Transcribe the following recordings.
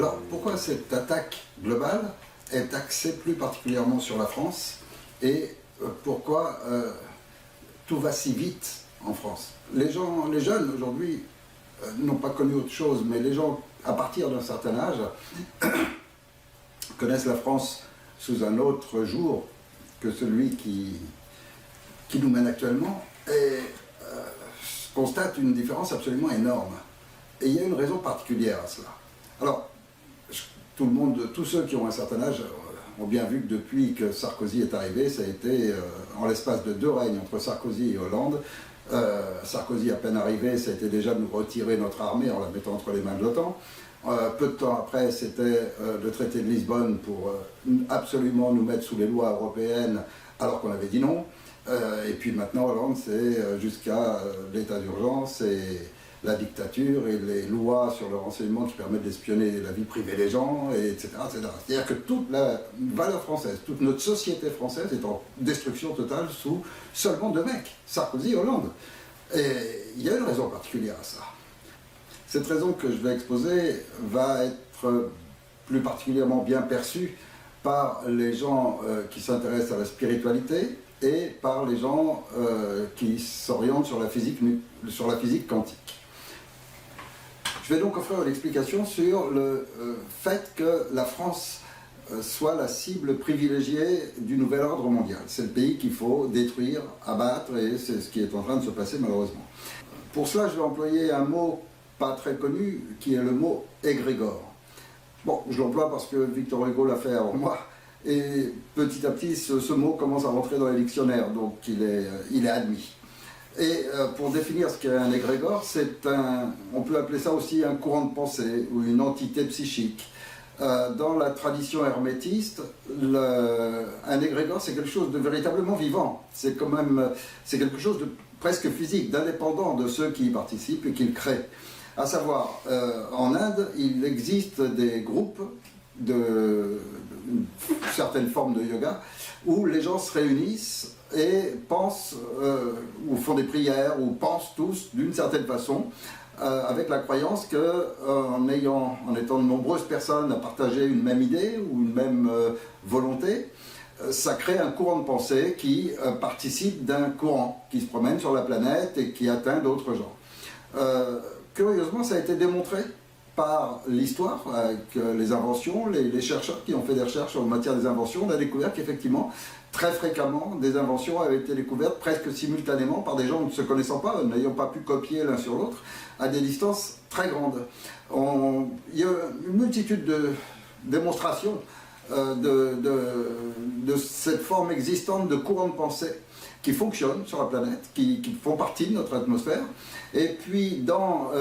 Alors, pourquoi cette attaque globale est axée plus particulièrement sur la France et pourquoi tout va si vite en France? Les jeunes aujourd'hui n'ont pas connu autre chose, mais les gens à partir d'un certain âge connaissent la France sous un autre jour que celui qui nous mène actuellement et constate une différence absolument énorme. Et il y a une raison particulière à cela. Alors, tous ceux qui ont un certain âge ont bien vu que depuis que Sarkozy est arrivé, ça a été en l'espace de 2 règnes entre Sarkozy et Hollande. Sarkozy à peine arrivé, ça a été déjà de nous retirer notre armée en la mettant entre les mains de l'OTAN. Peu de temps après, c'était le traité de Lisbonne pour absolument nous mettre sous les lois européennes alors qu'on avait dit non. Et puis maintenant, Hollande, c'est jusqu'à l'état d'urgence et la dictature et les lois sur le renseignement qui permettent d'espionner la vie privée des gens, etc. C'est-à-dire que toute la valeur française, toute notre société française est en destruction totale sous seulement 2 mecs, Sarkozy et Hollande. Et il y a une raison particulière à ça. Cette raison que je vais exposer va être plus particulièrement bien perçue par les gens qui s'intéressent à la spiritualité et par les gens qui s'orientent sur la physique quantique. Je vais donc offrir une explication sur le fait que la France soit la cible privilégiée du nouvel ordre mondial. C'est le pays qu'il faut détruire, abattre, et c'est ce qui est en train de se passer malheureusement. Pour cela, je vais employer un mot pas très connu, qui est le mot égrégore. Bon, je l'emploie parce que Victor Hugo l'a fait avant moi, et petit à petit, ce mot commence à rentrer dans les dictionnaires, donc il est admis. Et pour définir ce qu'est un égrégore, on peut appeler ça aussi un courant de pensée ou une entité psychique. Dans la tradition hermétiste, un égrégore, c'est quelque chose de véritablement vivant. C'est quelque chose de presque physique, d'indépendant de ceux qui y participent et qui le créent. À savoir, en Inde, il existe des groupes de certaines formes de yoga où les gens se réunissent et pensent, ou font des prières, ou pensent tous d'une certaine façon, avec la croyance qu'en étant de nombreuses personnes à partager une même idée ou une même volonté, ça crée un courant de pensée qui participe d'un courant qui se promène sur la planète et qui atteint d'autres gens. Curieusement, ça a été démontré par l'histoire, avec les inventions, les chercheurs qui ont fait des recherches en matière des inventions. On a découvert qu'effectivement, très fréquemment, des inventions avaient été découvertes presque simultanément par des gens ne se connaissant pas, n'ayant pas pu copier l'un sur l'autre, à des distances très grandes. Il y a une multitude de démonstrations de cette forme existante de courant de pensée qui fonctionnent sur la planète, qui font partie de notre atmosphère. Et puis dans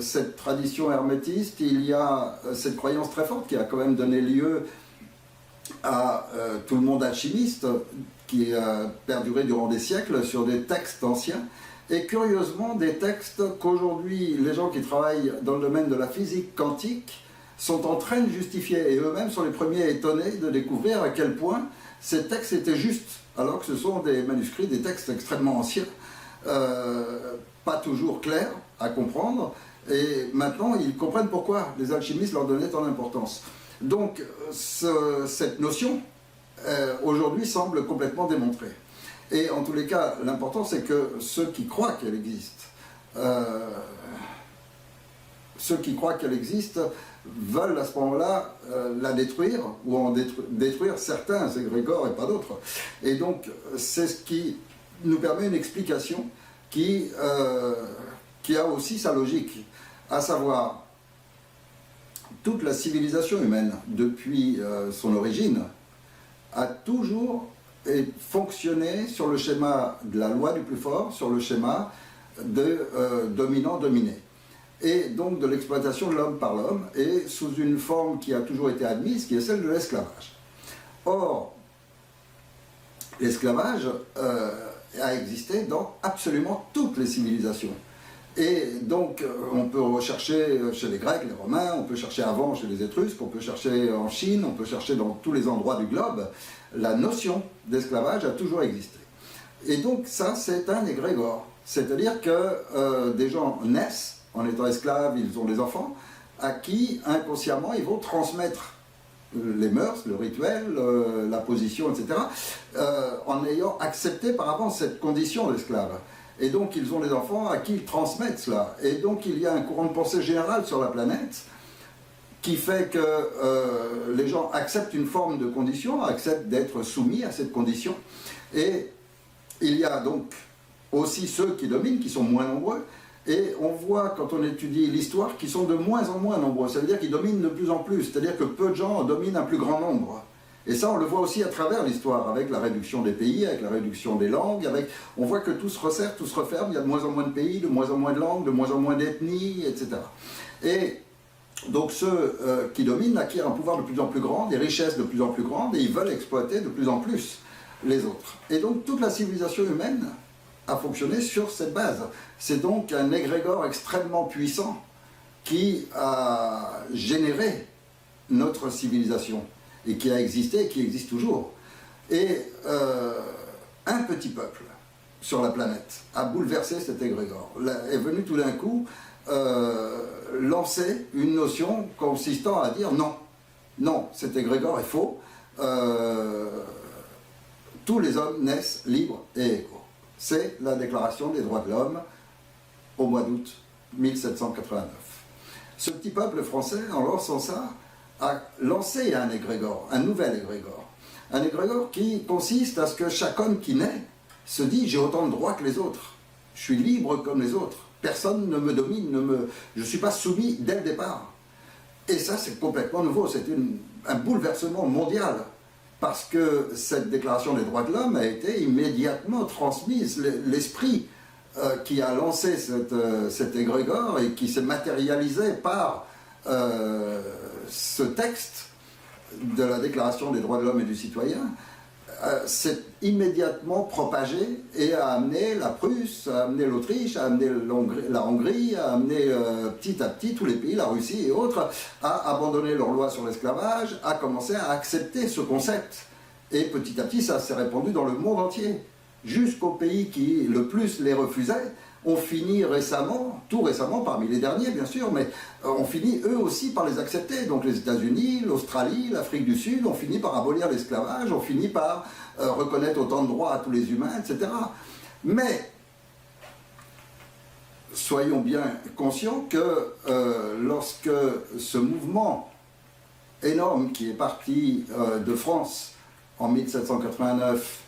cette tradition hermétiste, il y a cette croyance très forte qui a quand même donné lieu à tout le monde alchimiste, qui a perduré durant des siècles sur des textes anciens, et curieusement des textes qu'aujourd'hui les gens qui travaillent dans le domaine de la physique quantique sont en train de justifier, et eux-mêmes sont les premiers étonnés de découvrir à quel point ces textes étaient justes, alors que ce sont des manuscrits, des textes extrêmement anciens, pas toujours clairs à comprendre, et maintenant ils comprennent pourquoi les alchimistes leur donnaient tant d'importance. Donc cette notion, aujourd'hui, semble complètement démontrée. Et en tous les cas, l'important c'est que ceux qui croient qu'elle existe, veulent à ce moment-là la détruire, ou en détruire certains égrégores et pas d'autres. Et donc c'est ce qui nous permet une explication qui a aussi sa logique, à savoir toute la civilisation humaine, depuis son origine, a toujours fonctionné sur le schéma de la loi du plus fort, sur le schéma de dominant-dominé, et donc de l'exploitation de l'homme par l'homme, et sous une forme qui a toujours été admise, qui est celle de l'esclavage. Or, l'esclavage a existé dans absolument toutes les civilisations. Et donc, on peut rechercher chez les Grecs, les Romains, on peut chercher avant chez les Étrusques, on peut chercher en Chine, on peut chercher dans tous les endroits du globe. La notion d'esclavage a toujours existé. Et donc, ça, c'est un égrégore. C'est-à-dire que des gens naissent en étant esclaves, ils ont des enfants, à qui, inconsciemment, ils vont transmettre les mœurs, le rituel, la position, etc., en ayant accepté par avance cette condition d'esclave. Et donc, ils ont des enfants à qui ils transmettent cela. Et donc, il y a un courant de pensée général sur la planète qui fait que les gens acceptent une forme de condition, acceptent d'être soumis à cette condition. Et il y a donc aussi ceux qui dominent, qui sont moins nombreux. Et on voit, quand on étudie l'histoire, qu'ils sont de moins en moins nombreux. Ça veut dire qu'ils dominent de plus en plus. C'est-à-dire que peu de gens dominent un plus grand nombre. Et ça, on le voit aussi à travers l'histoire, avec la réduction des pays, avec la réduction des langues. On voit que tout se resserre, tout se referme. Il y a de moins en moins de pays, de moins en moins de langues, de moins en moins d'ethnies, etc. Et donc ceux qui dominent acquièrent un pouvoir de plus en plus grand, des richesses de plus en plus grandes, et ils veulent exploiter de plus en plus les autres. Et donc toute la civilisation humaine a fonctionné sur cette base. C'est donc un égrégore extrêmement puissant qui a généré notre civilisation et qui a existé et qui existe toujours. Et un petit peuple sur la planète a bouleversé cet égrégore. Est venu tout d'un coup lancer une notion consistant à dire non, non, cet égrégore est faux, tous les hommes naissent libres et égaux. C'est la Déclaration des droits de l'homme au mois d'août 1789. Ce petit peuple français, en lançant ça, a lancé un égrégore, un nouvel égrégore. Un égrégore qui consiste à ce que chaque homme qui naît se dit « j'ai autant de droits que les autres, je suis libre comme les autres, personne ne me domine, je ne suis pas soumis dès le départ ». Et ça, c'est complètement nouveau, c'est un bouleversement mondial. Parce que cette déclaration des droits de l'homme a été immédiatement transmise. L'esprit qui a lancé cet égrégore et qui s'est matérialisé par ce texte de la déclaration des droits de l'homme et du citoyen s'est immédiatement propagé et a amené la Prusse, a amené l'Autriche, a amené la Hongrie, a amené petit à petit tous les pays, la Russie et autres, à abandonner leurs lois sur l'esclavage, à commencer à accepter ce concept. Et petit à petit, ça s'est répandu dans le monde entier, jusqu'aux pays qui le plus les refusaient, ont fini récemment, tout récemment, parmi les derniers bien sûr, mais ont fini eux aussi par les accepter. Donc les États-Unis, l'Australie, l'Afrique du Sud ont fini par abolir l'esclavage, ont fini par reconnaître autant de droits à tous les humains, etc. Mais soyons bien conscients que lorsque ce mouvement énorme qui est parti de France en 1789,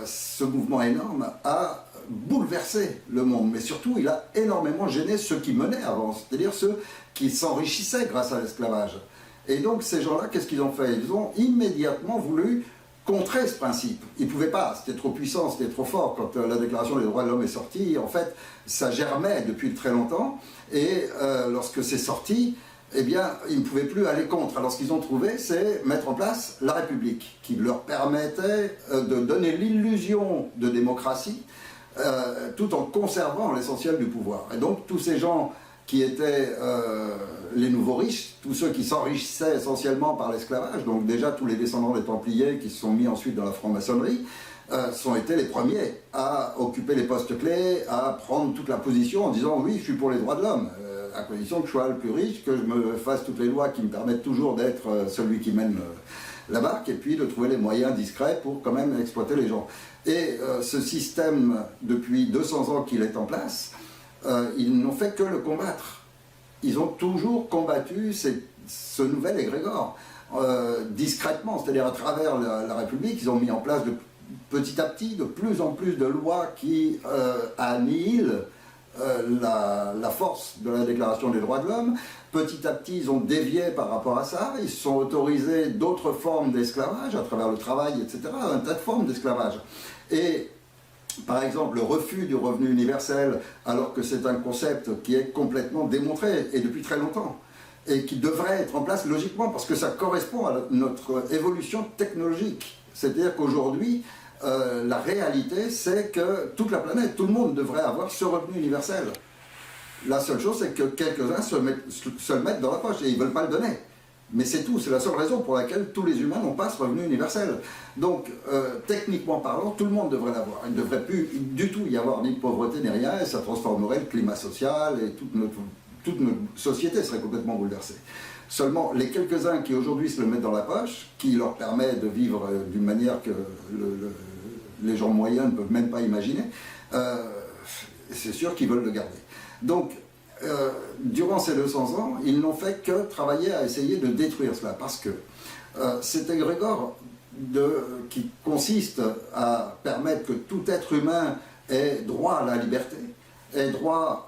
ce mouvement énorme a bouleversé le monde, mais surtout il a énormément gêné ceux qui menaient avant, c'est-à-dire ceux qui s'enrichissaient grâce à l'esclavage. Et donc ces gens-là, qu'est-ce qu'ils ont fait? Ils ont immédiatement voulu contrer ce principe. Ils ne pouvaient pas, c'était trop puissant, c'était trop fort. Quand la Déclaration des droits de l'homme est sortie, en fait, ça germait depuis très longtemps, et lorsque c'est sorti, eh bien, ils ne pouvaient plus aller contre. Alors ce qu'ils ont trouvé, c'est mettre en place la République, qui leur permettait de donner l'illusion de démocratie, tout en conservant l'essentiel du pouvoir. Et donc tous ces gens qui étaient les nouveaux riches, tous ceux qui s'enrichissaient essentiellement par l'esclavage, donc déjà tous les descendants des Templiers qui se sont mis ensuite dans la franc-maçonnerie, sont été les premiers à occuper les postes clés, à prendre toute la position en disant oui, je suis pour les droits de l'homme, à condition que je sois le plus riche, que je me fasse toutes les lois qui me permettent toujours d'être celui qui mène la barque, et puis de trouver les moyens discrets pour quand même exploiter les gens. Et ce système, depuis 200 ans qu'il est en place, ils n'ont fait que le combattre. Ils ont toujours combattu ce nouvel égrégore, discrètement, c'est-à-dire à travers la République. Ils ont mis en place petit à petit de plus en plus de lois qui annihilent la force de la Déclaration des droits de l'homme. Petit à petit, ils ont dévié par rapport à ça, ils se sont autorisés d'autres formes d'esclavage, à travers le travail, etc., un tas de formes d'esclavage. Et, par exemple, le refus du revenu universel, alors que c'est un concept qui est complètement démontré, et depuis très longtemps, et qui devrait être en place logiquement, parce que ça correspond à notre évolution technologique. C'est-à-dire qu'aujourd'hui, la réalité, c'est que toute la planète, tout le monde devrait avoir ce revenu universel. La seule chose, c'est que quelques-uns se le mettent dans la poche et ils ne veulent pas le donner. Mais c'est tout, c'est la seule raison pour laquelle tous les humains n'ont pas ce revenu universel. Donc, techniquement parlant, tout le monde devrait l'avoir. Il ne devrait plus du tout y avoir ni de pauvreté ni rien, et ça transformerait le climat social et toute toute notre société serait complètement bouleversée. Seulement, les quelques-uns qui aujourd'hui se le mettent dans la poche, qui leur permet de vivre d'une manière que les gens moyens ne peuvent même pas imaginer, c'est sûr qu'ils veulent le garder. Donc, durant ces 200 ans, ils n'ont fait que travailler à essayer de détruire cela, parce que cet égrégore qui consiste à permettre que tout être humain ait droit à la liberté, ait droit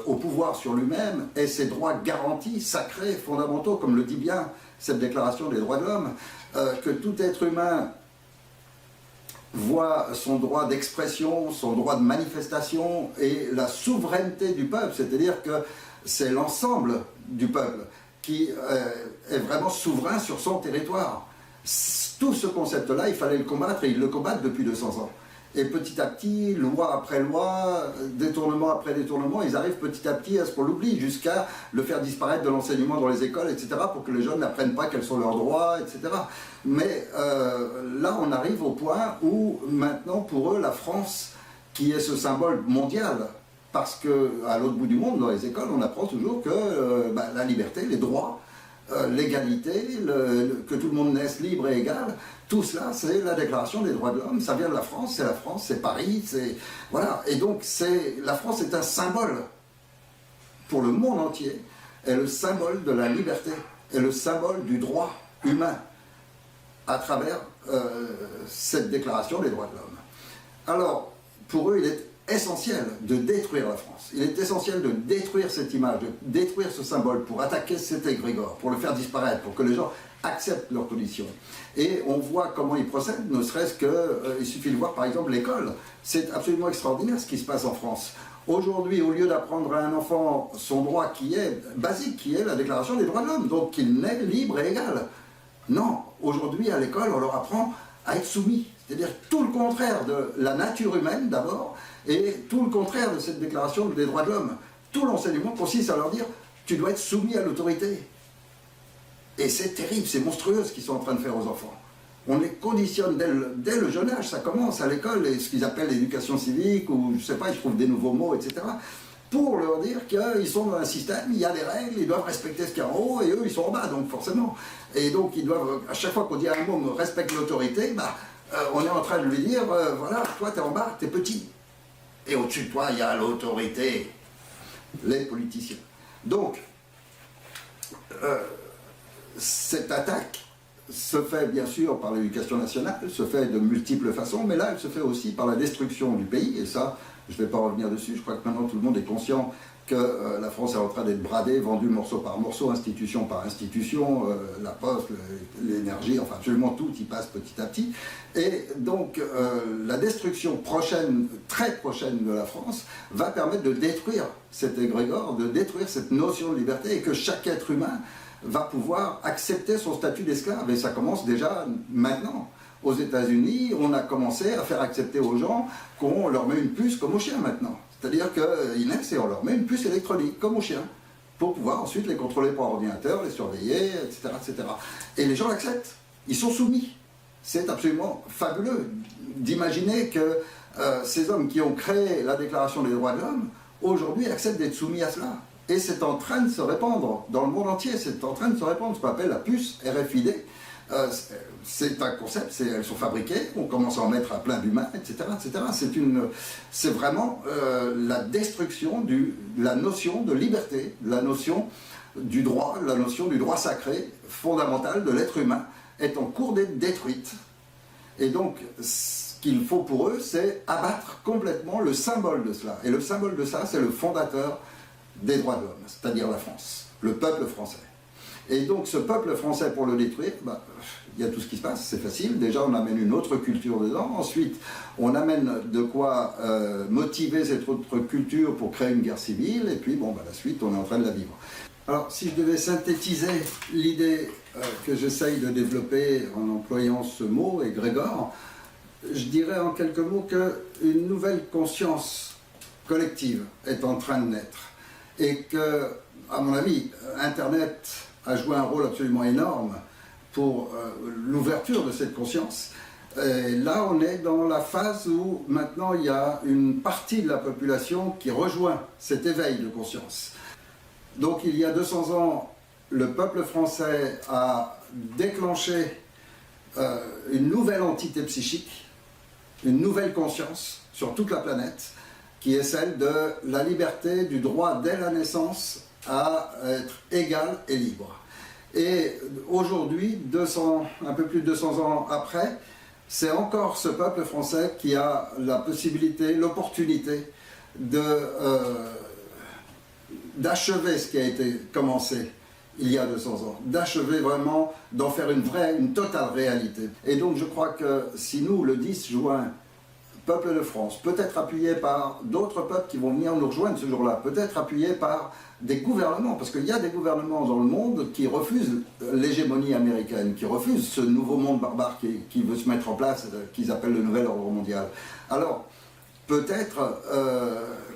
au pouvoir sur lui-même, ait ses droits garantis, sacrés, fondamentaux, comme le dit bien cette déclaration des droits de l'homme, que tout être humain voit son droit d'expression, son droit de manifestation et la souveraineté du peuple, c'est-à-dire que c'est l'ensemble du peuple qui est vraiment souverain sur son territoire. Tout ce concept-là, il fallait le combattre, et ils le combattent depuis 200 ans. Et petit à petit, loi après loi, détournement après détournement, ils arrivent petit à petit à ce qu'on l'oublie, jusqu'à le faire disparaître de l'enseignement dans les écoles, etc., pour que les jeunes n'apprennent pas quels sont leurs droits, etc. Mais là, on arrive au point où, maintenant, pour eux, la France, qui est ce symbole mondial, parce qu'à l'autre bout du monde, dans les écoles, on apprend toujours que la liberté, les droits, l'égalité, que tout le monde naisse libre et égal, tout cela, c'est la déclaration des droits de l'homme, ça vient de la France, c'est Paris, c'est... Voilà, et donc la France est un symbole pour le monde entier, est le symbole de la liberté, est le symbole du droit humain, à travers cette déclaration des droits de l'homme. Alors, pour eux, il est essentiel de détruire la France. Il est essentiel de détruire cette image, de détruire ce symbole pour attaquer cet égrégore, pour le faire disparaître, pour que les gens acceptent leur position. Et on voit comment ils procèdent, ne serait-ce qu'il suffit de voir par exemple l'école. C'est absolument extraordinaire ce qui se passe en France. Aujourd'hui, au lieu d'apprendre à un enfant son droit qui est basique, qui est la déclaration des droits de l'homme, donc qu'il naît libre et égal. Non, aujourd'hui à l'école, on leur apprend à être soumis. C'est-à-dire tout le contraire de la nature humaine d'abord, et tout le contraire de cette déclaration des droits de l'homme. Tout l'enseignement consiste à leur dire « tu dois être soumis à l'autorité ». Et c'est terrible, c'est monstrueux ce qu'ils sont en train de faire aux enfants. On les conditionne dès le jeune âge, ça commence à l'école, ce qu'ils appellent l'éducation civique, ou je sais pas, ils trouvent des nouveaux mots, etc., pour leur dire qu'ils sont dans un système, il y a des règles, ils doivent respecter ce qu'il y a en haut, et eux, ils sont en bas, donc forcément. Et donc, ils doivent, à chaque fois qu'on dit un mot, respecte l'autorité, on est en train de lui dire, voilà, toi, t'es en bas, t'es petit. Et au-dessus de toi, il y a l'autorité, les politiciens. Donc, cette attaque se fait bien sûr par l'éducation nationale, se fait de multiples façons, mais là, elle se fait aussi par la destruction du pays, et ça, je ne vais pas revenir dessus, je crois que maintenant tout le monde est conscient que la France est en train d'être bradée, vendue morceau par morceau, institution par institution, la poste, l'énergie, enfin absolument tout y passe petit à petit. Et donc la destruction prochaine, très prochaine de la France, va permettre de détruire cet égrégore, de détruire cette notion de liberté, et que chaque être humain va pouvoir accepter son statut d'esclave. Et ça commence déjà maintenant. Aux États-Unis, on a commencé à faire accepter aux gens qu'on leur met une puce comme aux chiens maintenant. C'est-à-dire qu'ils naissent et on leur met une puce électronique comme aux chiens, pour pouvoir ensuite les contrôler par ordinateur, les surveiller, etc., etc. Et les gens l'acceptent. Ils sont soumis. C'est absolument fabuleux d'imaginer que ces hommes qui ont créé la Déclaration des droits de l'homme, aujourd'hui acceptent d'être soumis à cela. Et c'est en train de se répandre dans le monde entier, c'est en train de se répandre ce qu'on appelle la puce RFID. C'est un concept, elles sont fabriquées, on commence à en mettre à plein d'humains, etc., etc. C'est vraiment la destruction de la notion de liberté, la notion du droit, la notion du droit sacré, fondamental de l'être humain, est en cours d'être détruite. Et donc, ce qu'il faut pour eux, c'est abattre complètement le symbole de cela. Et le symbole de ça, c'est le fondateur des droits de l'homme, c'est-à-dire la France, le peuple français. Et donc ce peuple français, pour le détruire, il y a tout ce qui se passe, c'est facile. Déjà, on amène une autre culture dedans. Ensuite, on amène de quoi motiver cette autre culture pour créer une guerre civile. Et puis, la suite, on est en train de la vivre. Alors, si je devais synthétiser l'idée que j'essaye de développer en employant ce mot, égrégore, je dirais en quelques mots qu'une nouvelle conscience collective est en train de naître. Et que, à mon avis, Internet a joué un rôle absolument énorme pour l'ouverture de cette conscience. Et là, on est dans la phase où maintenant il y a une partie de la population qui rejoint cet éveil de conscience. Donc il y a 200 ans, le peuple français a déclenché une nouvelle entité psychique, une nouvelle conscience sur toute la planète, qui est celle de la liberté, du droit dès la naissance à être égal et libre. Et aujourd'hui, un peu plus de 200 ans après, c'est encore ce peuple français qui a la possibilité, l'opportunité d'achever ce qui a été commencé il y a 200 ans, d'achever vraiment, d'en faire une totale réalité. Et donc je crois que si nous, le 10 juin, peuple de France, peut-être appuyé par d'autres peuples qui vont venir nous rejoindre ce jour-là, peut-être appuyé par des gouvernements, parce qu'il y a des gouvernements dans le monde qui refusent l'hégémonie américaine, qui refusent ce nouveau monde barbare qui veut se mettre en place, qu'ils appellent le nouvel ordre mondial. Alors, peut-être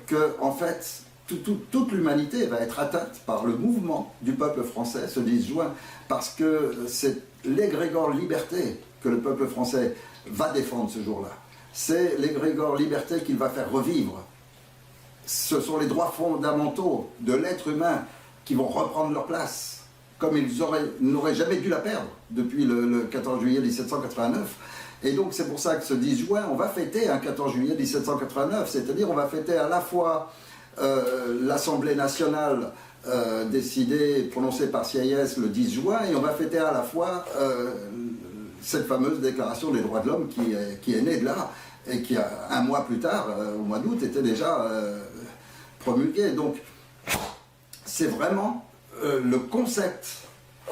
que, en fait, toute l'humanité va être atteinte par le mouvement du peuple français ce 10 juin, parce que c'est l'égrégore liberté que le peuple français va défendre ce jour-là. C'est l'égrégore liberté qu'il va faire revivre. Ce sont les droits fondamentaux de l'être humain qui vont reprendre leur place, comme ils n'auraient jamais dû la perdre depuis le 14 juillet 1789. Et donc c'est pour ça que ce 10 juin, on va fêter un 14 juillet 1789, c'est-à-dire on va fêter à la fois l'Assemblée nationale décidée, prononcée par Sieyès le 10 juin, et on va fêter à la fois cette fameuse déclaration des droits de l'homme qui est née de là, et qui, un mois plus tard, au mois d'août, était déjà promulguée. Donc, c'est vraiment le concept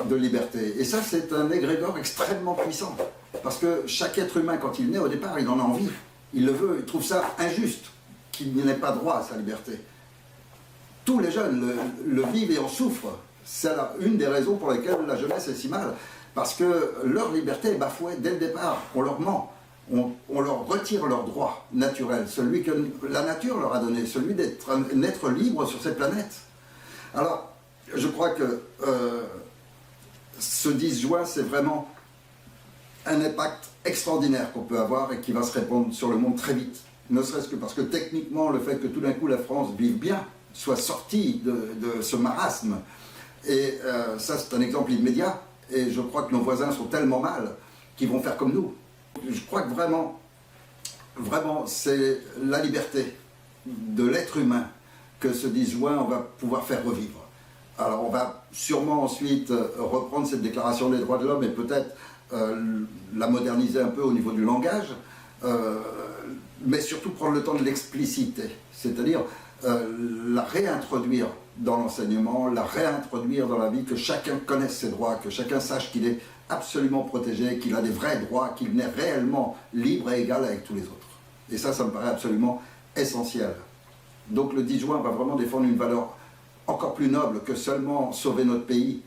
de liberté. Et ça, c'est un égrégore extrêmement puissant. Parce que chaque être humain, quand il naît, au départ, il en a envie. Il le veut, il trouve ça injuste, qu'il n'ait pas droit à sa liberté. Tous les jeunes le vivent et en souffrent. C'est une des raisons pour lesquelles la jeunesse est si mal. Parce que leur liberté est bafouée dès le départ. On leur ment. On leur retire leur droit naturel, celui que la nature leur a donné, celui d'être un être libre sur cette planète. Alors, je crois que ce 10 juin, c'est vraiment un impact extraordinaire qu'on peut avoir et qui va se répandre sur le monde très vite. Ne serait-ce que parce que techniquement, le fait que tout d'un coup la France vive bien, soit sortie de ce marasme, et ça c'est un exemple immédiat, et je crois que nos voisins sont tellement mal qu'ils vont faire comme nous. Je crois que vraiment, c'est la liberté de l'être humain que ce 10 juin, on va pouvoir faire revivre. Alors on va sûrement ensuite reprendre cette déclaration des droits de l'homme et peut-être la moderniser un peu au niveau du langage, mais surtout prendre le temps de l'expliciter, c'est-à-dire la réintroduire dans l'enseignement, la réintroduire dans la vie, que chacun connaisse ses droits, que chacun sache qu'il est absolument protégé, qu'il a des vrais droits, qu'il est réellement libre et égal avec tous les autres. Et ça me paraît absolument essentiel. Donc le 10 juin, on va vraiment défendre une valeur encore plus noble que seulement sauver notre pays.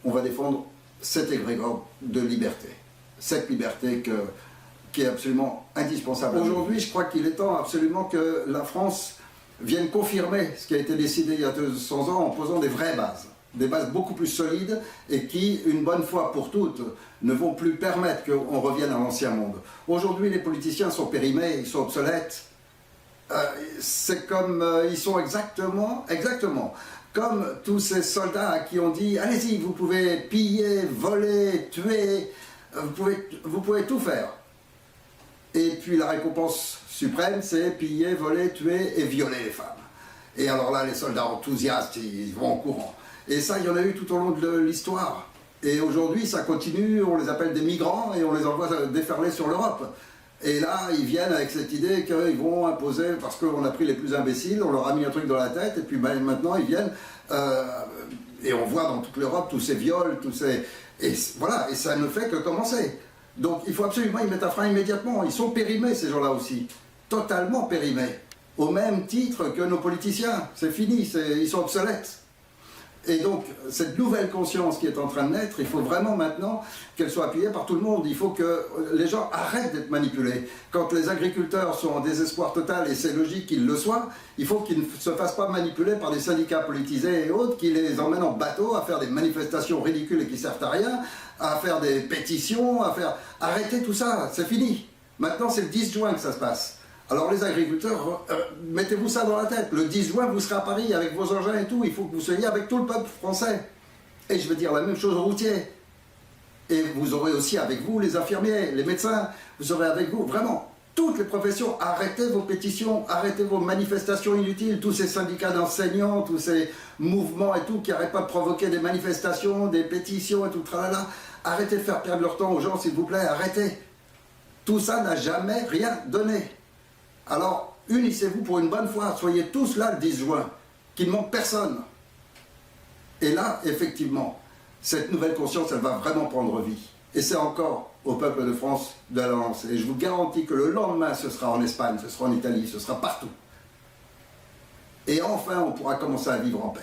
On va défendre cet égrégore de liberté. Cette liberté qui est absolument indispensable. Aujourd'hui, je crois qu'il est temps absolument que la France vienne confirmer ce qui a été décidé il y a 200 ans en posant des vraies bases. Des bases beaucoup plus solides et qui, une bonne fois pour toutes, ne vont plus permettre qu'on revienne à l'ancien monde. Aujourd'hui, les politiciens sont périmés, ils sont obsolètes. C'est comme, ils sont exactement, comme tous ces soldats à qui on dit « Allez-y, vous pouvez piller, voler, tuer, vous pouvez tout faire ». Et puis la récompense suprême, c'est piller, voler, tuer et violer les femmes. Et alors là, les soldats enthousiastes, ils vont en courant. Et ça, il y en a eu tout au long de l'histoire. Et aujourd'hui, ça continue, on les appelle des migrants et on les envoie déferler sur l'Europe. Et là, ils viennent avec cette idée qu'ils vont imposer, parce qu'on a pris les plus imbéciles, on leur a mis un truc dans la tête, et puis maintenant, ils viennent, et on voit dans toute l'Europe tous ces viols, et voilà, et ça ne fait que commencer. Donc, il faut absolument y mettre un frein immédiatement. Ils sont périmés, ces gens-là aussi. Totalement périmés. Au même titre que nos politiciens. C'est fini, ils sont obsolètes. Et donc, cette nouvelle conscience qui est en train de naître, il faut vraiment maintenant qu'elle soit appuyée par tout le monde. Il faut que les gens arrêtent d'être manipulés. Quand les agriculteurs sont en désespoir total, et c'est logique qu'ils le soient, il faut qu'ils ne se fassent pas manipuler par des syndicats politisés et autres qui les emmènent en bateau à faire des manifestations ridicules et qui servent à rien, à faire des pétitions, Arrêtez tout ça, c'est fini. Maintenant, c'est le 10 juin que ça se passe. Alors les agriculteurs, mettez-vous ça dans la tête. Le 10 juin, vous serez à Paris avec vos engins et tout. Il faut que vous soyez avec tout le peuple français. Et je veux dire la même chose aux routiers. Et vous aurez aussi avec vous les infirmiers, les médecins. Vous aurez avec vous vraiment toutes les professions. Arrêtez vos pétitions, arrêtez vos manifestations inutiles. Tous ces syndicats d'enseignants, tous ces mouvements et tout qui n'arrêtent pas de provoquer des manifestations, des pétitions et tout, tralala. Arrêtez de faire perdre leur temps aux gens, s'il vous plaît, arrêtez. Tout ça n'a jamais rien donné. Alors, unissez-vous pour une bonne fois, soyez tous là le 10 juin, qu'il ne manque personne. Et là, effectivement, cette nouvelle conscience, elle va vraiment prendre vie. Et c'est encore au peuple de France de la lancer. Et je vous garantis que le lendemain, ce sera en Espagne, ce sera en Italie, ce sera partout. Et enfin, on pourra commencer à vivre en paix.